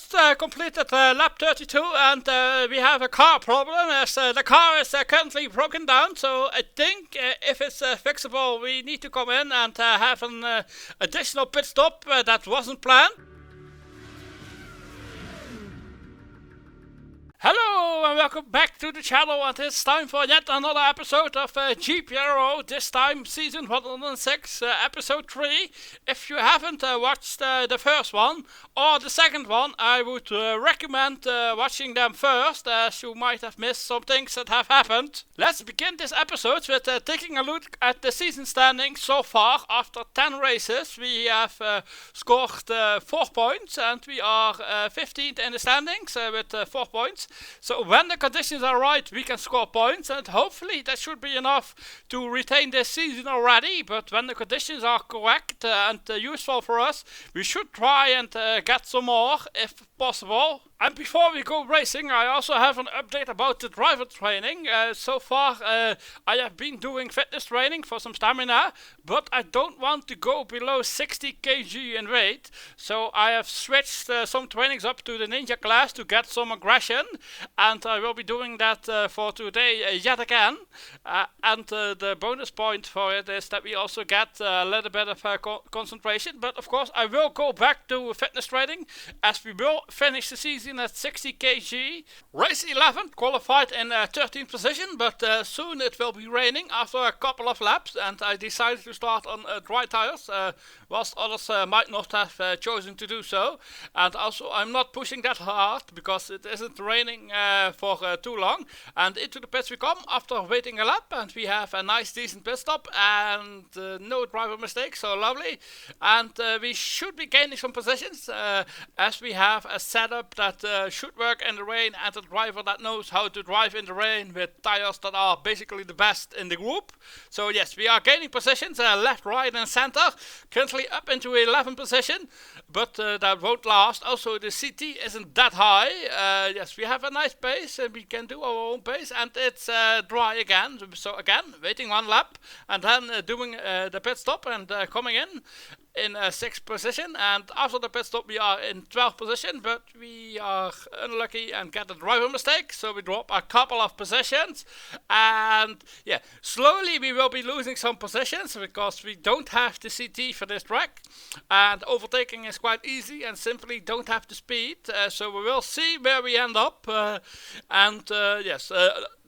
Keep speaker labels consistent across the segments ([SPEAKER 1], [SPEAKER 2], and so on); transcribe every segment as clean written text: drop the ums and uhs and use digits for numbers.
[SPEAKER 1] just completed lap 32 and we have a car problem as the car is currently broken down, so I think if it's fixable we need to come in and have an additional pit stop that wasn't planned. Hello and welcome back to the channel, and it's time for yet another episode of GPRO, this time season 106, episode 3. If you haven't watched the first one or the second one, I would recommend watching them first, as you might have missed some things that have happened. Let's begin this episode with taking a look at the season standings so far. After 10 races we have scored 4 points and we are 15th in the standings with 4 points. So when the conditions are right we can score points, and hopefully that should be enough to retain this season already. But when the conditions are correct and useful for us, we should try and get some more if possible. And before we go racing, I also have an update about the driver training. So far I have been doing fitness training for some stamina, but I don't want to go below 60 kg in weight. So I have switched some trainings up to the ninja class to get some aggression, and I will be doing that for today yet again. And the bonus point for it is that we also get a little bit of concentration. But of course I will go back to fitness training as we will finish the season at 60 kg. Race 11 qualified in 13th position, but soon it will be raining after a couple of laps, and I decided to start on dry tires, whilst others might not have chosen to do so. And also I'm not pushing that hard because it isn't raining for too long. And into the pits we come after waiting a lap, and we have a nice decent pit stop and no driver mistakes, so lovely. And we should be gaining some positions as we have a setup that should work in the rain, and a driver that knows how to drive in the rain with tires that are basically the best in the group. So yes, we are gaining positions left, right and center, currently up into 11th position, but that won't last. Also the CT isn't that high. Yes, we have a nice pace and we can do our own pace, and it's dry again. So again, waiting one lap and then doing the pit stop and coming in 6th position, and after the pit stop we are in 12th position, but we are unlucky and get a driver mistake, so we drop a couple of positions. And yeah, slowly we will be losing some positions because we don't have the CT for this track, and overtaking is quite easy and simply don't have the speed, so we will see where we end up. Yes,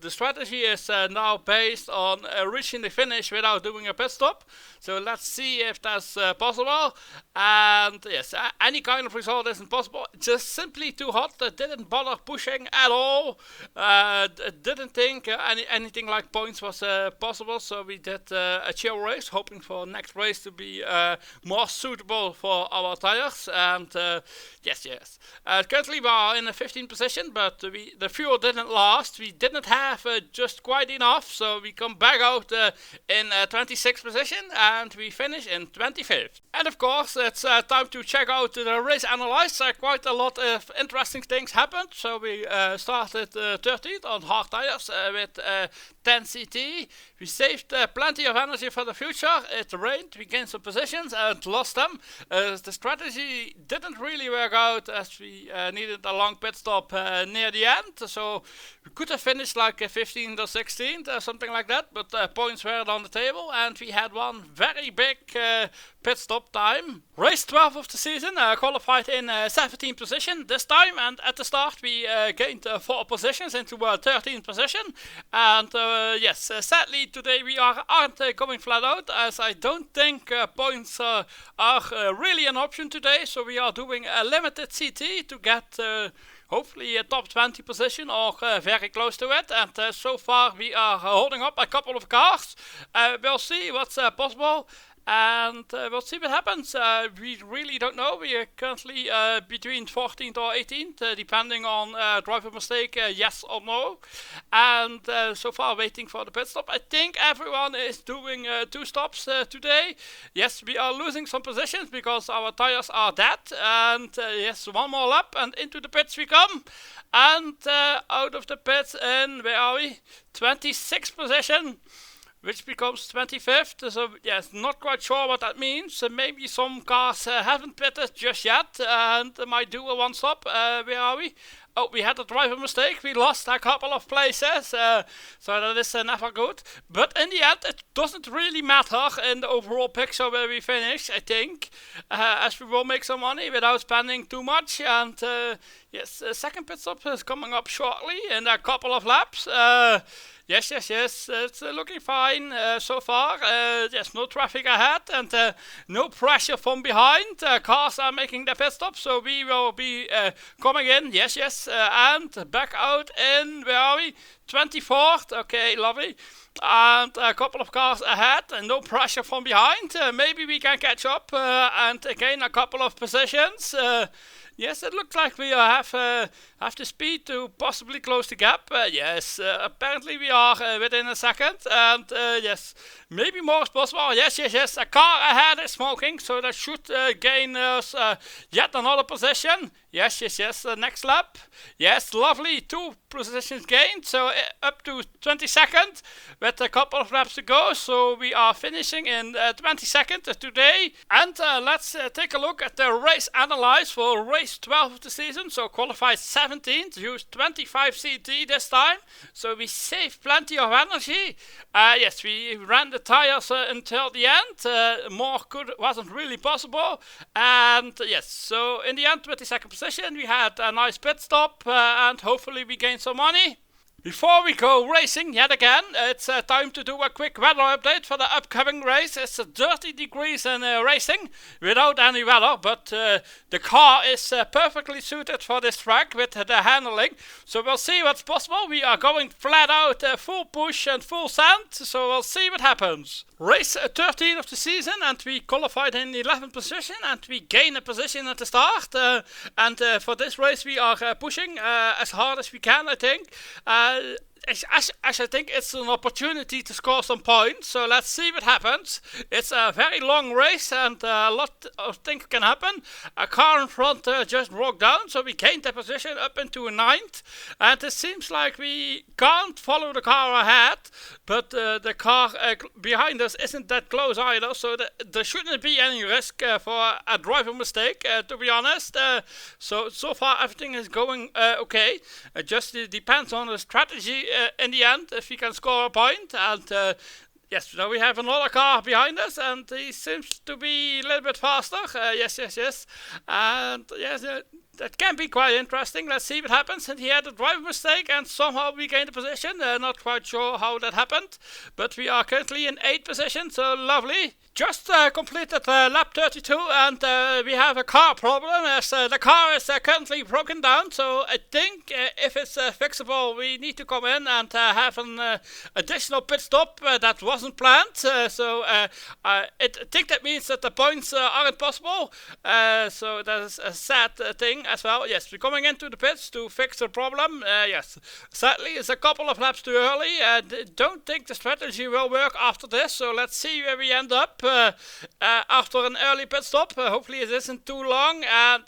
[SPEAKER 1] the strategy is now based on reaching the finish without doing a pit stop. So let's see if that's possible. And yes, any kind of result isn't possible. Just simply too hot. Didn't bother pushing at all. Didn't think anything like points was possible. So we did a chill race, hoping for next race to be more suitable for our tires. And yes. Currently we are in a 15th position, but the fuel didn't last. We didn't have just quite enough, so we come back out in 26th position and we finish in 25th. And of course it's time to check out the race analyze. Quite a lot of interesting things happened. So we started 13th on hard tires with 10 CT. We saved plenty of energy for the future. It rained, we gained some positions and lost them. The strategy didn't really work out as we needed a long pit stop near the end, so we could have finished like 15th or 16th or something like that, but points were on the table and we had one very big pit stop time. Race 12 of the season, qualified in 17th position this time, and at the start we gained 4 positions into 13th position. And yes, sadly today we aren't going flat out, as I don't think points are really an option today, so we are doing a limited CT to get hopefully a top 20 position or very close to it. And so far we are holding up a couple of cars. We'll see what's possible. And we'll see what happens. We really don't know. We are currently between 14th or 18th, depending on driver mistake, yes or no. And so far waiting for the pit stop. I think everyone is doing 2 stops today. Yes, we are losing some positions because our tires are dead. And yes, one more lap and into the pits we come. And out of the pits in, where are we? 26th position. which becomes 25th. So yes, not quite sure what that means. Maybe some cars haven't pitted just yet and might do a one stop. Where are we? Oh, we had a driver mistake. We lost a couple of places, so that is never good. But in the end, it doesn't really matter in the overall picture where we finish, I think, as we will make some money without spending too much. And yes, second pit stop is coming up shortly in a couple of laps. Yes, it's looking fine so far. There's no traffic ahead and no pressure from behind. Cars are making their pit stop, so we will be coming in. Yes, and back out in, where are we? 24th. Okay, lovely. And a couple of cars ahead and no pressure from behind. Maybe we can catch up and gain a couple of positions. Yes, it looks like we have the speed to possibly close the gap. Yes, apparently we are within a second. And yes, maybe more is possible. Yes. A car ahead is smoking, so that should gain us yet another position. Yes. Next lap. Yes, lovely. 2 positions gained, so up to 22nd with a couple of laps to go. So we are finishing in 22nd today. And let's take a look at the race analyze for race 12 of the season. So qualified 17th, used 25 CT this time. So we saved plenty of energy. Yes, we ran the tires until the end. More wasn't really possible. And yes, so in the end, 22nd position, we had a nice pit stop and hopefully we gained some money. Before we go racing yet again, it's time to do a quick weather update for the upcoming race. It's 30 degrees in racing without any weather, but the car is perfectly suited for this track with the handling. So we'll see what's possible. We are going flat out, full push and full sand, so we'll see what happens. Race 13 of the season, and we qualified in the 11th position and we gain a position at the start. And for this race we are pushing as hard as we can, I think. As I think it's an opportunity to score some points, so let's see what happens. It's a very long race and a lot of things can happen. A car in front just broke down, so we gained the position up into 9th, and it seems like we can't follow the car ahead, but the car behind us isn't that close either, so there shouldn't be any risk for a driver mistake, to be honest. So far everything is going okay. It just depends on the strategy in the end, if we can score a point. And yes, now we have another car behind us, and he seems to be a little bit faster. Yes. And yes, that can be quite interesting. Let's see what happens. And he had a driver mistake, and somehow we gained a position. Not quite sure how that happened, but we are currently in 8th position, so lovely. Just completed lap 32, and we have a car problem as the car is currently broken down. So I think if it's fixable, we need to come in and have an additional pit stop that wasn't planned. I think that means that the points aren't possible. So that is a sad thing as well. Yes, we're coming into the pits to fix the problem. Yes, sadly it's a couple of laps too early. Don't think the strategy will work after this. So let's see where we end up. After an early pit stop. Hopefully it isn't too long, and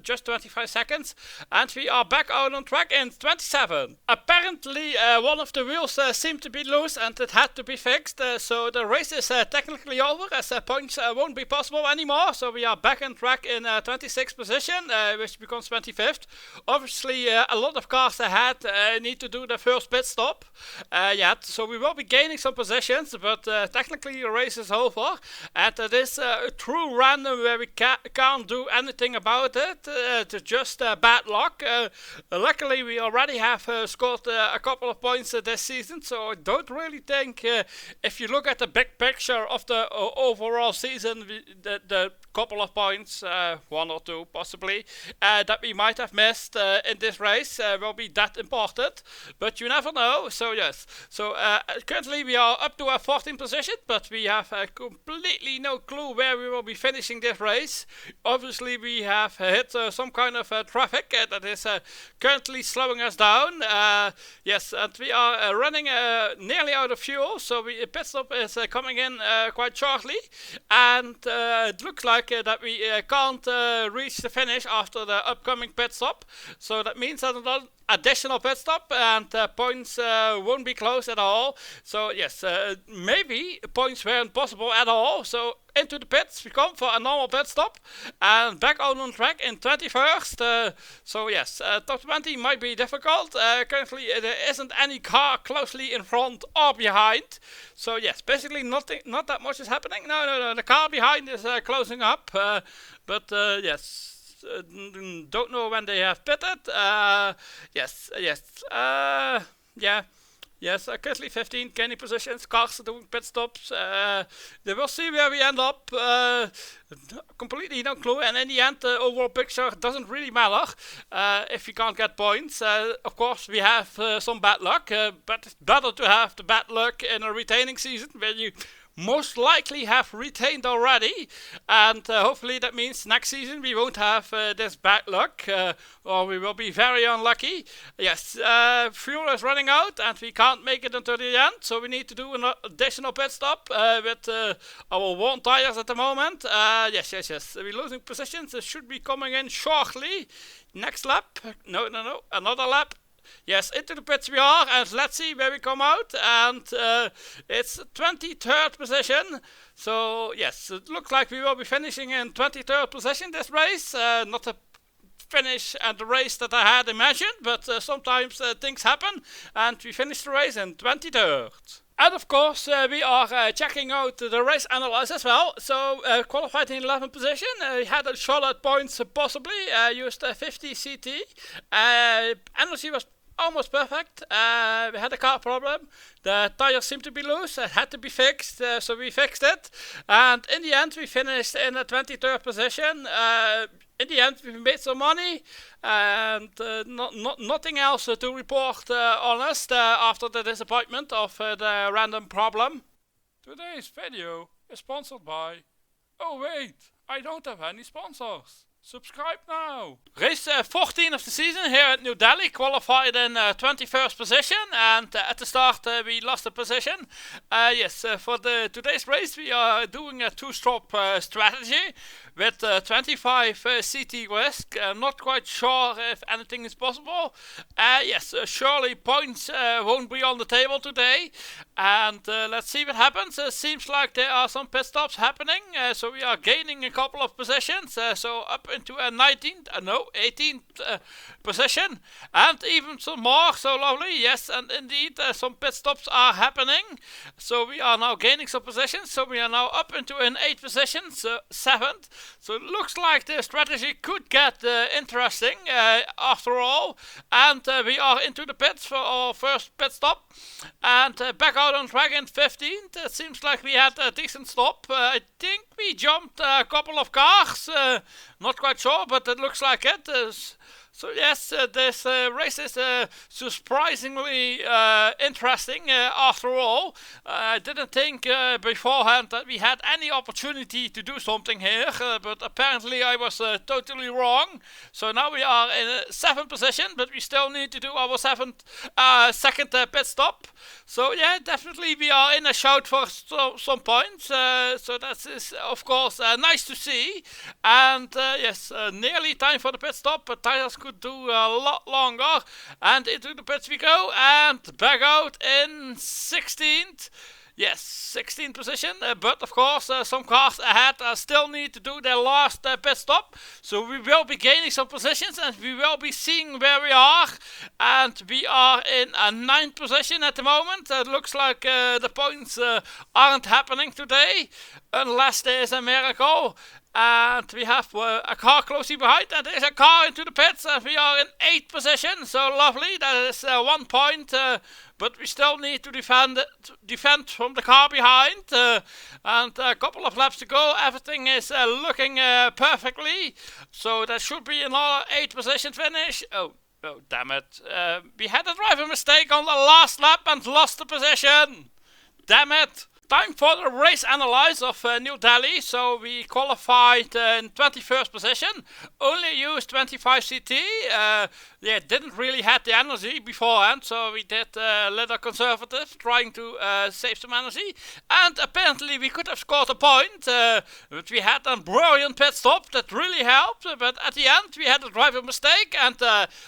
[SPEAKER 1] just 25 seconds, and we are back out on track in 27. Apparently one of the wheels seemed to be loose and it had to be fixed, so the race is technically over as points won't be possible anymore. So we are back on track in 26th position, which becomes 25th. Obviously a lot of cars ahead need to do the first pit stop yet, so we will be gaining some positions, but technically the race is over. And it is true random where we can't do anything about it. It's just bad luck. Luckily we already have scored a couple of points this season, so I don't really think if you look at the big picture of the overall season, the couple of points, 1 or 2 possibly, that we might have missed in this race will be that important, but you never know. So yes, so currently we are up to a 14th position, but we have completely completely no clue where we will be finishing this race. Obviously, we have hit some kind of traffic that is currently slowing us down. Yes, and we are running nearly out of fuel, so pit stop is coming in quite shortly. And it looks like that we can't reach the finish after the upcoming pit stop. So that means that another additional pit stop and points won't be close at all. So yes, maybe points weren't possible at all. So into the pits we come for a normal pit stop and back out on track in 21st. So yes, top 20 might be difficult. Currently there isn't any car closely in front or behind. So yes, basically not that much is happening. No, the car behind is closing up. But yes. Don't know when they have pitted. Yes. Currently 15 gaining positions. Cars are doing pit stops. They will see where we end up. Completely no clue. And in the end, the overall picture doesn't really matter if we can't get points. Of course, we have some bad luck, but it's better to have the bad luck in a retaining season where you most likely have retained already, and hopefully that means next season we won't have this bad luck, or we will be very unlucky. Yes, fuel is running out and we can't make it until the end, so we need to do an additional pit stop with our worn tires at the moment. Yes, we're losing positions. It should be coming in shortly. Next lap, no, another lap. Yes, into the pits we are, and let's see where we come out, and it's 23rd position, so yes, it looks like we will be finishing in 23rd position this race. Not a finish and the race that I had imagined, but sometimes things happen, and we finished the race in 23rd. And of course, we are checking out the race analysis as well. So, qualified in 11th position, had a shot at points possibly, used 50 CT. Energy was almost perfect. We had a car problem. The tires seemed to be loose. It had to be fixed, so we fixed it. And in the end, we finished in the 23rd position. In the end, we made some money, and nothing else to report honest after the disappointment of the random problem. Today's video is sponsored by... Oh wait, I don't have any sponsors. Subscribe now. Race 14 of the season here at New Delhi, qualified in 21st position, and at the start we lost a position. For today's race we are doing a two-stroke strategy with 25 CT risk. Not quite sure if anything is possible. Surely points won't be on the table today, and let's see what happens. Seems like there are some pit stops happening, so we are gaining a couple of positions, so up into a 18th position, and even some more. So lovely. Yes, and indeed some pit stops are happening, so we are now gaining some positions, so we are now up into an 8th position, so 7th. So it looks like the strategy could get interesting after all, and we are into the pits for our first pit stop, and back out on track in 15th. It seems like we had a decent stop. I think we jumped a couple of cars, not quite sure, but it looks like it. So yes, this race is surprisingly interesting after all. I didn't think beforehand that we had any opportunity to do something here, but apparently I was totally wrong. So now we are in 7th position, but we still need to do our second pit stop. So yeah, definitely we are in a shout for some points. So that is of course nice to see. And nearly time for the pit stop, but tires could do a lot longer, and into the pits we go, and back out in 16th. Yes, 16th position, but of course some cars ahead still need to do their last pit stop, so we will be gaining some positions, and we will be seeing where we are, and we are in a 9th position at the moment. It looks like the points aren't happening today, unless there is a miracle. And we have a car closely behind, and there is a car into the pits, and we are in 8th position, so lovely. That is 1 point, but we still need to defend from the car behind, and a couple of laps to go. Everything is looking perfectly, so that should be another 8th position finish. Oh, damn it. We had a driver mistake on the last lap and lost the position. Damn it. Time for the race analyze of New Delhi. So we qualified in 21st position, only used 25 CT. Didn't really have the energy beforehand, so we did a little conservative, trying to save some energy. And apparently we could have scored a point, but we had a brilliant pit stop that really helped. But at the end we had a driver mistake and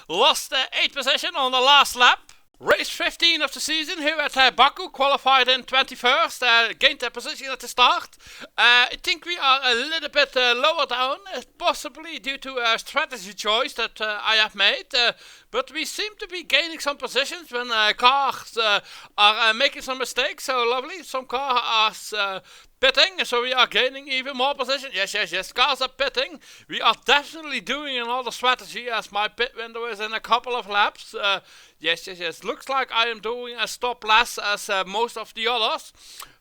[SPEAKER 1] lost 8th position on the last lap. Race 15 of the season here at Baku, qualified in 21st, gained a position at the start. I think we are a little bit lower down, possibly due to a strategy choice that I have made. But we seem to be gaining some positions when cars are making some mistakes. So lovely, some cars are pitting, so we are gaining even more position. Yes, cars are pitting. We are definitely doing another strategy as my pit window is in a couple of laps. Yes. Looks like I am doing a stop less as most of the others.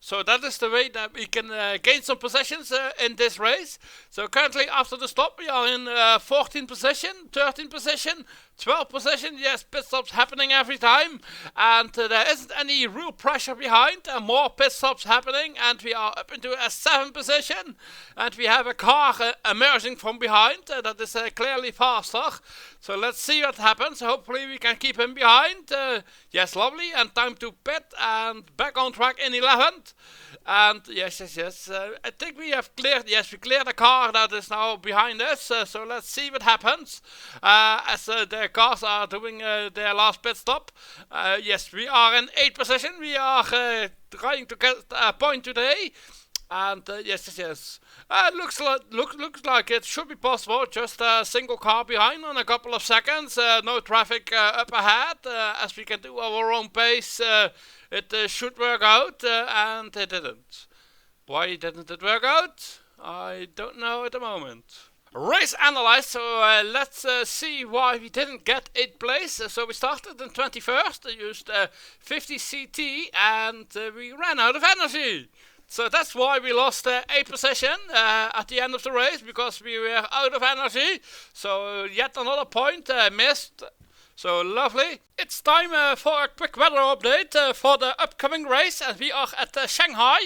[SPEAKER 1] So that is the way that we can gain some positions in this race. So currently after the stop we are in 14th position, 13th position, 12th position. Yes, pit stops happening every time. And there isn't any real pressure behind. More pit stops happening and we are up into a 7th position. And we have a car emerging from behind that is clearly faster. So let's see what happens. Hopefully we can keep him behind. Yes, lovely. And time to pit and back on track in 11th. And yes. I think we have cleared. Yes, we cleared the car that is now behind us. So let's see what happens as the cars are doing their last pit stop. Yes, we are in 8th position. We are trying to get a point today. And yes. Looks like it should be possible. Just a single car behind on a couple of seconds. No traffic up ahead. As we can do our own pace, it should work out. And it didn't. Why didn't it work out? I don't know at the moment. Race analyzed, so let's see why we didn't get 8th place. So we started in 21st, used 50 CT, and we ran out of energy. So that's why we lost 8th position at the end of the race, because we were out of energy. So yet another point missed. So lovely. It's time for a quick weather update for the upcoming race. And we are at Shanghai.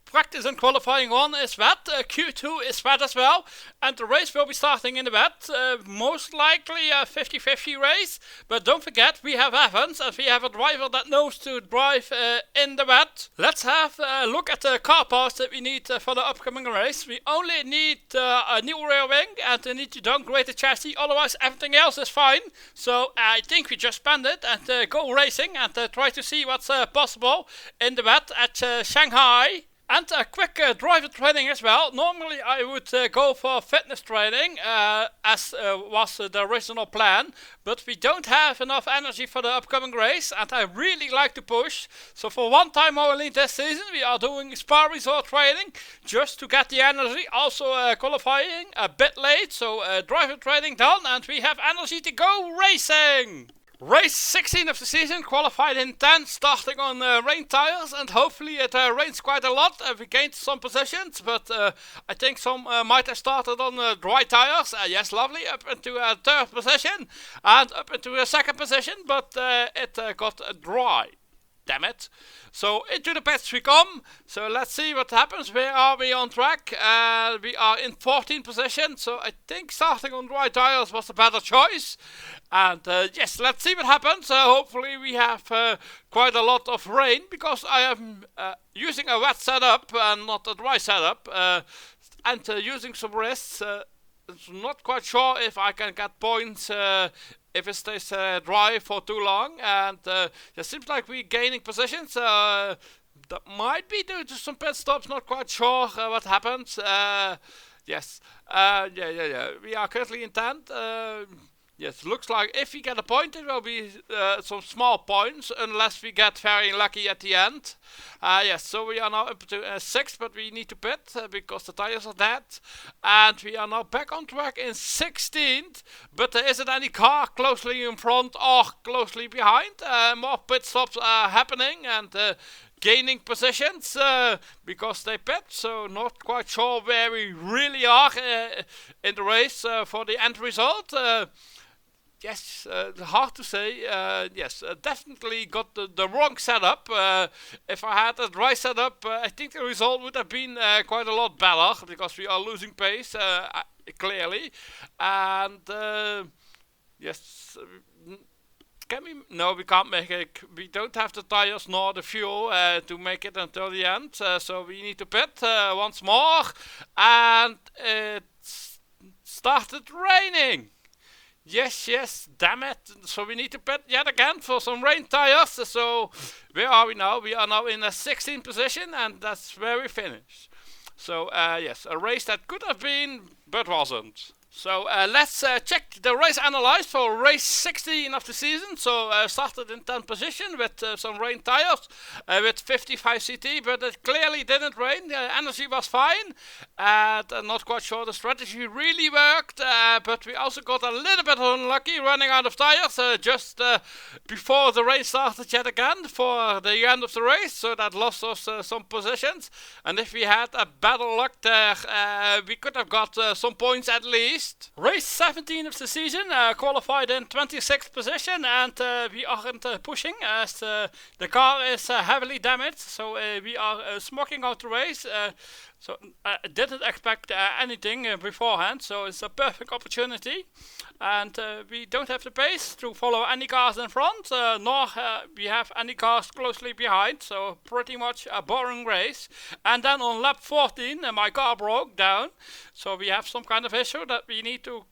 [SPEAKER 1] Practice and qualifying 1 is wet, Q2 is wet as well, and the race will be starting in the wet, most likely a 50-50 race, but don't forget we have Evans and we have a driver that knows to drive in the wet. Let's have a look at the car parts that we need for the upcoming race. We only need a new rear wing and we need to downgrade the chassis, otherwise everything else is fine. So I think we just spend it and go racing and try to see what's possible in the wet at Shanghai. And a quick driver training as well. Normally I would go for fitness training as was the original plan, but we don't have enough energy for the upcoming race and I really like to push. So for one time only this season we are doing spa resort training just to get the energy. Also qualifying a bit late, so driver training done and we have energy to go racing. Race 16 of the season, qualified in 10, starting on rain tires, and hopefully it rains quite a lot. We gained some positions, but I think some might have started on dry tires. Yes, lovely, up into a 3rd position, and up into a 2nd position, but it got dry. Damn it. So into the pits we come. So let's see what happens. Where are we on track? We are in 14th position. So I think starting on dry tires was a better choice. And yes, let's see what happens. Hopefully we have quite a lot of rain, because I am using a wet setup and not a dry setup. And using some wrists. Not quite sure if I can get points if it stays dry for too long, and it seems like we're gaining positions. That might be due to some pit stops, not quite sure what happens. Yes, we are currently in 10th. Yes, looks like if we get a point, it will be some small points, unless we get very lucky at the end. Yes, so we are now up to 6th, but we need to pit because the tires are dead. And we are now back on track in 16th, but there isn't any car closely in front or closely behind. More pit stops are happening and gaining positions because they pit, so not quite sure where we really are in the race for the end result. yes, hard to say. Yes, definitely got the wrong setup. If I had the right setup, I think the result would have been quite a lot better because we are losing pace clearly, and yes. Can we? No, we can't make it. We don't have the tires nor the fuel to make it until the end. So we need to pit once more, and it started raining. Yes, damn it. So we need to pit yet again for some rain tires. So where are we now? We are now in the 16th position, and that's where we finish. So yes, a race that could have been, but wasn't. So let's check the race analyze for race 16 of the season. So started in 10th position with some rain tires with 55 CT, but it clearly didn't rain. The energy was fine, and I'm not quite sure the strategy really worked, but we also got a little bit unlucky running out of tires just before the race started yet again for the end of the race, so that lost us some positions. And if we had a better luck there, we could have got some points at least. Race 17 of the season, qualified in 26th position, and we aren't pushing as the car is heavily damaged, so we are smoking out the race. So I didn't expect anything beforehand, so it's a perfect opportunity. And we don't have the pace to follow any cars in front, nor we have any cars closely behind, so pretty much a boring race. And then on lap 14 my car broke down, so we have some kind of issue that we need to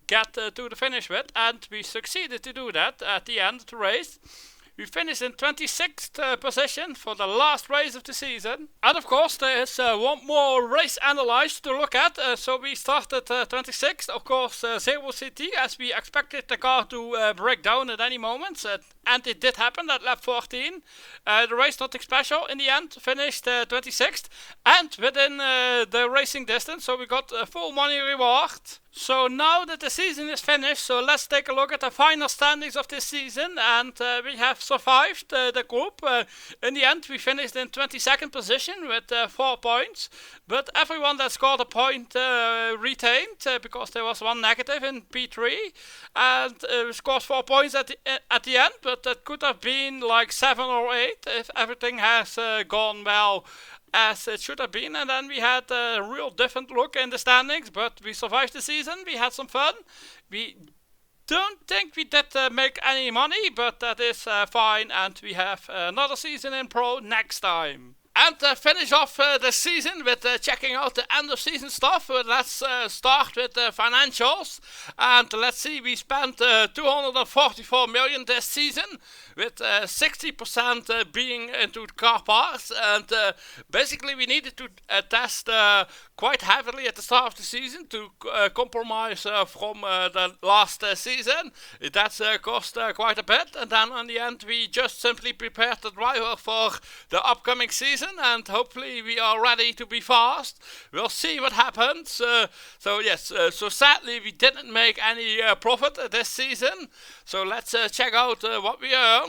[SPEAKER 1] get to the finish with, and we succeeded to do that at the end of the race. We finished in 26th position for the last race of the season. And of course there is one more race analyzed to look at. So we started 26th, of course 0 CT, as we expected the car to break down at any moment. And it did happen at lap 14. The race, nothing special in the end, finished 26th and within the racing distance. So we got a full money reward. So now that the season is finished, so let's take a look at the final standings of this season, and we have survived the group. In the end we finished in 22nd position with 4 points, but everyone that scored a point retained because there was one negative in P3, and scored 4 points at the end, but that could have been like 7 or 8 if everything has gone well as it should have been. And then we had a real different look in the standings, but we survived the season. We had some fun. We don't think we did make any money, but that is fine, and we have another season in Pro next time. And finish off the season with checking out the end of season stuff. Let's start with the financials. And let's see, we spent 244 million this season, with 60% being into car parts. And basically we needed to test quite heavily at the start of the season to compromise from the last season. That cost quite a bit. And then in the end we just simply prepared the driver for the upcoming season, and hopefully we are ready to be fast. We'll see what happens. So yes, so sadly we didn't make any profit this season. So let's check out what we earned.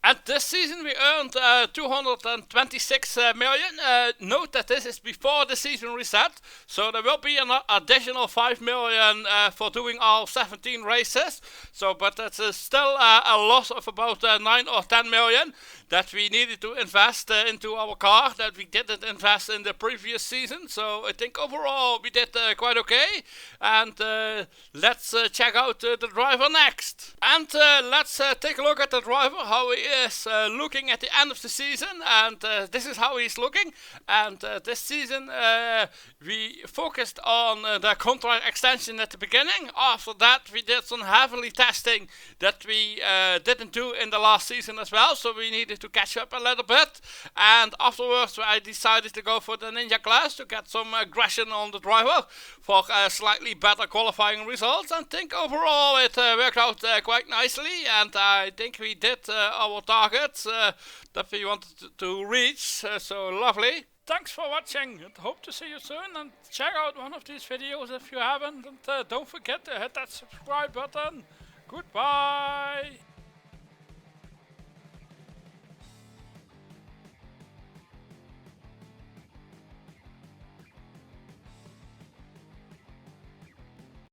[SPEAKER 1] And this season we earned 226 million. Note that this is before the season reset, so there will be an additional 5 million for doing all 17 races. So, but that's still a loss of about 9 or 10 million that we needed to invest into our car that we didn't invest in the previous season. So I think overall we did quite okay. And let's check out the driver next. And let's take a look at the driver, how he is looking at the end of the season. And this is how he's looking. And this season we focused on the contract extension at the beginning. After that we did some heavily testing that we didn't do in the last season as well. So we needed to catch up a little bit, and afterwards I decided to go for the Ninja class to get some aggression on the driver for slightly better qualifying results. And I think overall it worked out quite nicely, and I think we did our targets that we wanted to reach, so lovely. Thanks for watching, and hope to see you soon, and check out one of these videos if you haven't, and don't forget to hit that subscribe button. Goodbye!